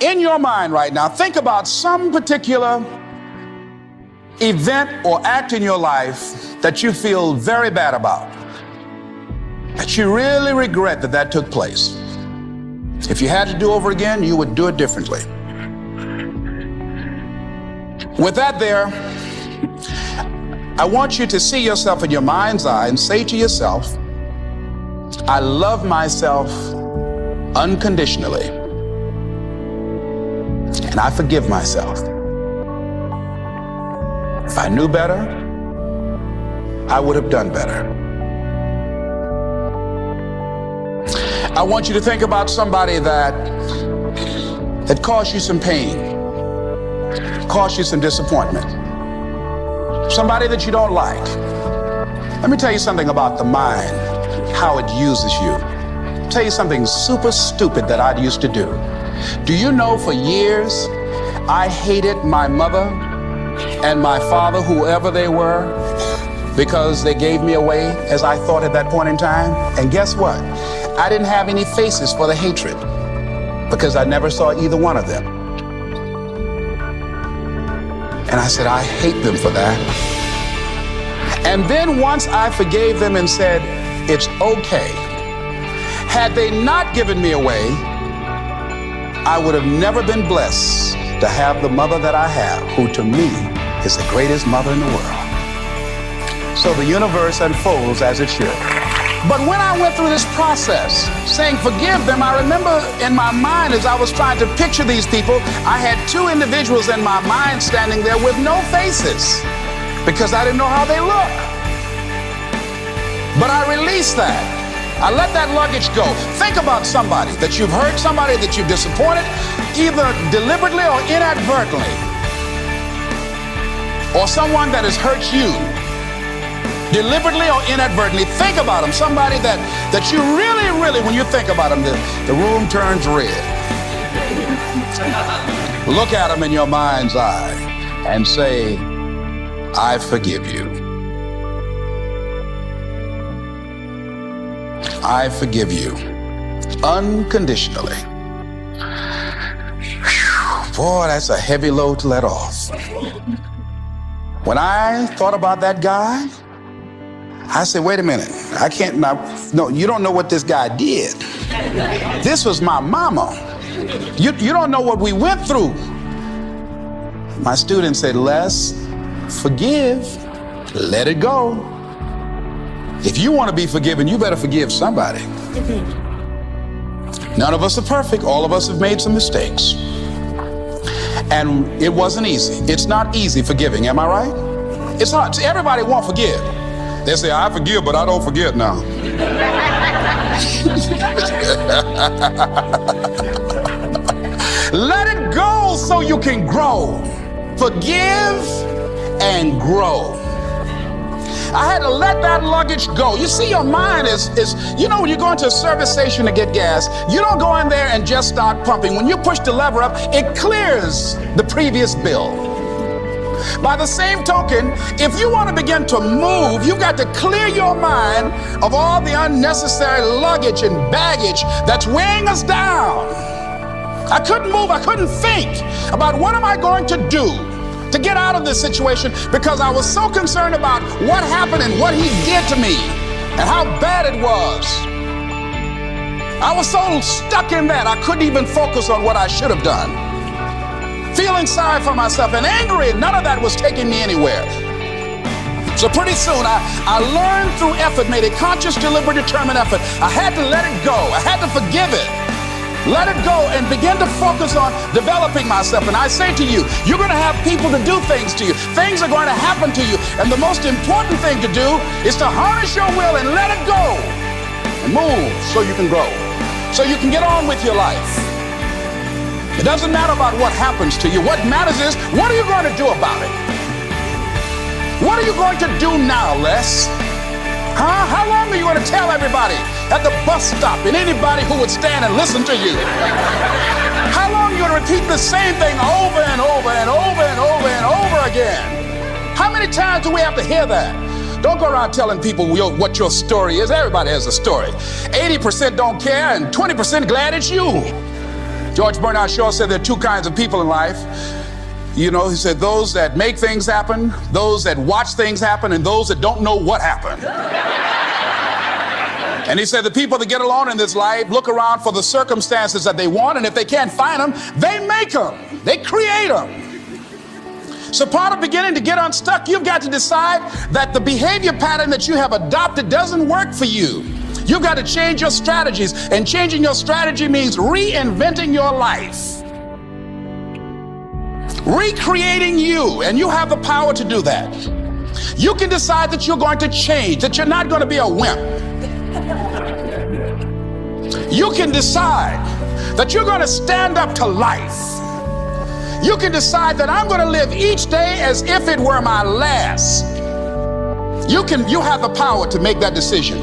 In your mind right now, think about some particular event or act in your life that you feel very bad about, that you really regret that took place. If you had to do over again, you would do it differently. With that there, I want you to see yourself in your mind's eye and say to yourself, I love myself unconditionally, and I forgive myself. If I knew better, I would have done better. I want you to think about somebody that caused you some pain, caused you some disappointment, somebody that you don't like. Let me tell you something about the mind, how it uses you. I'll tell you something super stupid that I used to do. Do you know for years I hated my mother and my father, whoever they were, because they gave me away as I thought at that point in time? And guess what? I didn't have any faces for the hatred because I never saw either one of them. And I said, I hate them for that. And then once I forgave them and said, it's okay, had they not given me away, I would have never been blessed to have the mother that I have, who to me is the greatest mother in the world. So the universe unfolds as it should. But when I went through this process, saying forgive them, I remember in my mind as I was trying to picture these people, I had two individuals in my mind standing there with no faces because I didn't know how they look. But I released that. I let that luggage go. Think about somebody that you've hurt, somebody that you've disappointed, either deliberately or inadvertently, or someone that has hurt you deliberately or inadvertently. Think about them, somebody that you really, when you think about them, the room turns red. Look at them in your mind's eye and say, I forgive you. I forgive you unconditionally. Whew, boy, that's a heavy load to let off. When I thought about that guy, I said, wait a minute, I can't, no, you don't know what this guy did. This was my mama. You don't know what we went through. My student said, Les, forgive, let it go. If you want to be forgiven, you better forgive somebody. None of us are perfect. All of us have made some mistakes. And it wasn't easy. It's not easy forgiving, am I right? It's hard. Everybody won't forgive. They say, I forgive, but I don't forget now. Let it go so you can grow. Forgive and grow. I had to let that luggage go. You see, your mind is, you know, when you go into a service station to get gas, you don't go in there and just start pumping. When you push the lever up, it clears the previous bill. By the same token, if you want to begin to move, you've got to clear your mind of all the unnecessary luggage and baggage that's weighing us down. I couldn't move. I couldn't think about what am I going to do to get out of this situation because I was so concerned about what happened and what he did to me and how bad it was. I was so stuck in that I couldn't even focus on what I should have done. Feeling sorry for myself and angry, none of that was taking me anywhere. So pretty soon I learned through effort, made a conscious, deliberate, determined effort. I had to let it go. I had to forgive it. Let it go and begin to focus on developing myself. And I say to you, you're going to have people to do things to you. Things are going to happen to you. And the most important thing to do is to harness your will and let it go and move so you can grow, so you can get on with your life. It doesn't matter about what happens to you. What matters is, what are you going to do about it? What are you going to do now, Les? Huh? How long are you going to tell everybody at the bus stop and anybody who would stand and listen to you? How long are you going to repeat the same thing over and over and over and over and over again? How many times do we have to hear that? Don't go around telling people what your story is. Everybody has a story. 80% don't care and 20% glad it's you. George Bernard Shaw said there are two kinds of people in life. You know, he said those that make things happen, those that watch things happen, and those that don't know what happened. And he said the people that get along in this life look around for the circumstances that they want, and if they can't find them, they make them. They create them. So part of beginning to get unstuck, you've got to decide that the behavior pattern that you have adopted doesn't work for you. You've got to change your strategies, and changing your strategy means reinventing your life. Recreating you, and you have the power to do that. You can decide that you're going to change, that you're not going to be a wimp. You can decide that you're going to stand up to life. You can decide that I'm going to live each day as if it were my last. You have the power to make that decision.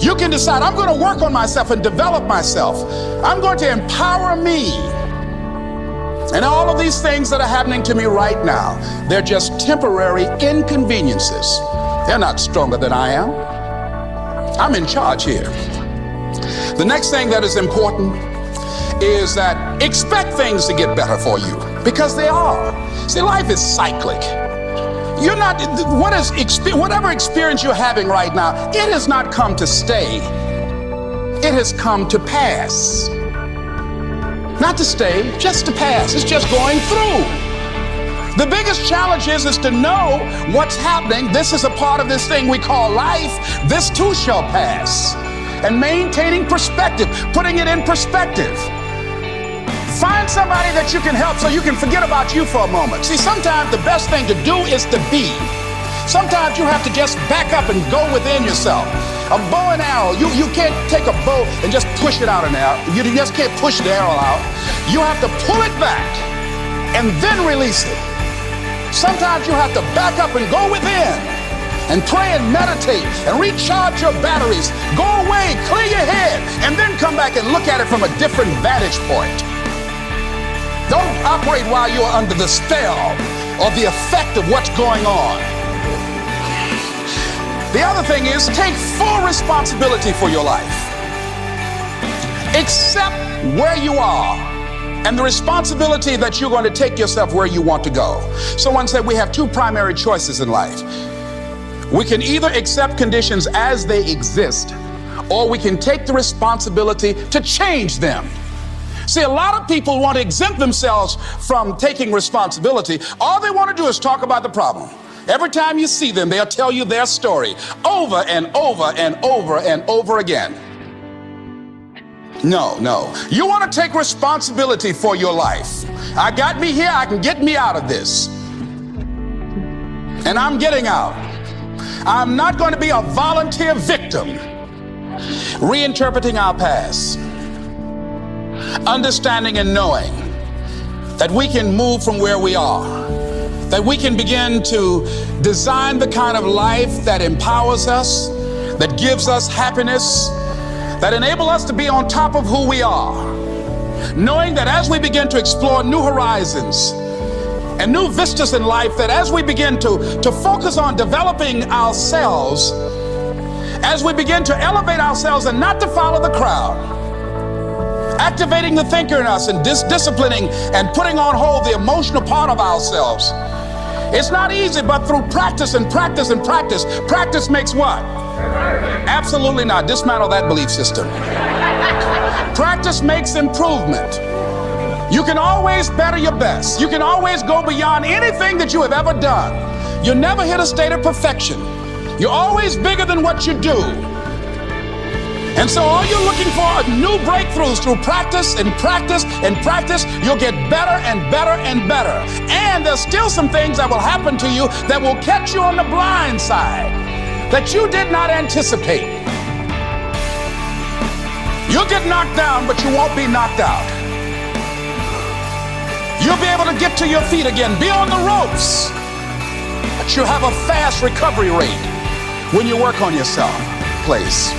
You can decide I'm going to work on myself and develop myself. I'm going to empower me. And all of these things that are happening to me right now, they're just temporary inconveniences. They're not stronger than I am. I'm in charge here. The next thing that is important is that expect things to get better for you, because they are. See, life is cyclic. You're not, whatever experience you're having right now, it has not come to stay. It has come to pass. Not to stay, just to pass. It's just going through. The biggest challenge is to know what's happening. This is a part of this thing we call life. This too shall pass. And maintaining perspective, putting it in perspective. Find somebody that you can help so you can forget about you for a moment. See, sometimes the best thing to do is to be. Sometimes you have to just back up and go within yourself. A bow and arrow, you can't take a bow and just push it out in the air. You just can't push the arrow out. You have to pull it back and then release it. Sometimes you have to back up and go within and pray and meditate and recharge your batteries. Go away, clear your head, and then come back and look at it from a different vantage point. Don't operate while you're under the spell or the effect of what's going on. The other thing is, take full responsibility for your life. Accept where you are and the responsibility that you're going to take yourself where you want to go. Someone said we have two primary choices in life. We can either accept conditions as they exist, or we can take the responsibility to change them. See, a lot of people want to exempt themselves from taking responsibility. All they want to do is talk about the problem. Every time you see them, they'll tell you their story over and over and over and over again. No. You want to take responsibility for your life. I got me here, I can get me out of this. And I'm getting out. I'm not going to be a volunteer victim. Reinterpreting our past. Understanding and knowing that we can move from where we are. That we can begin to design the kind of life that empowers us, that gives us happiness, that enable us to be on top of who we are. Knowing that as we begin to explore new horizons and new vistas in life, that as we begin to focus on developing ourselves, as we begin to elevate ourselves and not to follow the crowd, activating the thinker in us and disciplining and putting on hold the emotional part of ourselves. It's not easy, but through practice and practice and practice. Practice makes what? Absolutely not. Dismantle that belief system. Practice makes improvement. You can always better your best. You can always go beyond anything that you have ever done. You'll never hit a state of perfection. You're always bigger than what you do. And so all you're looking for are new breakthroughs through practice and practice and practice. You'll get better and better and better. And there's still some things that will happen to you that will catch you on the blind side that you did not anticipate. You'll get knocked down, but you won't be knocked out. You'll be able to get to your feet again, be on the ropes, but you'll have a fast recovery rate when you work on yourself. Place.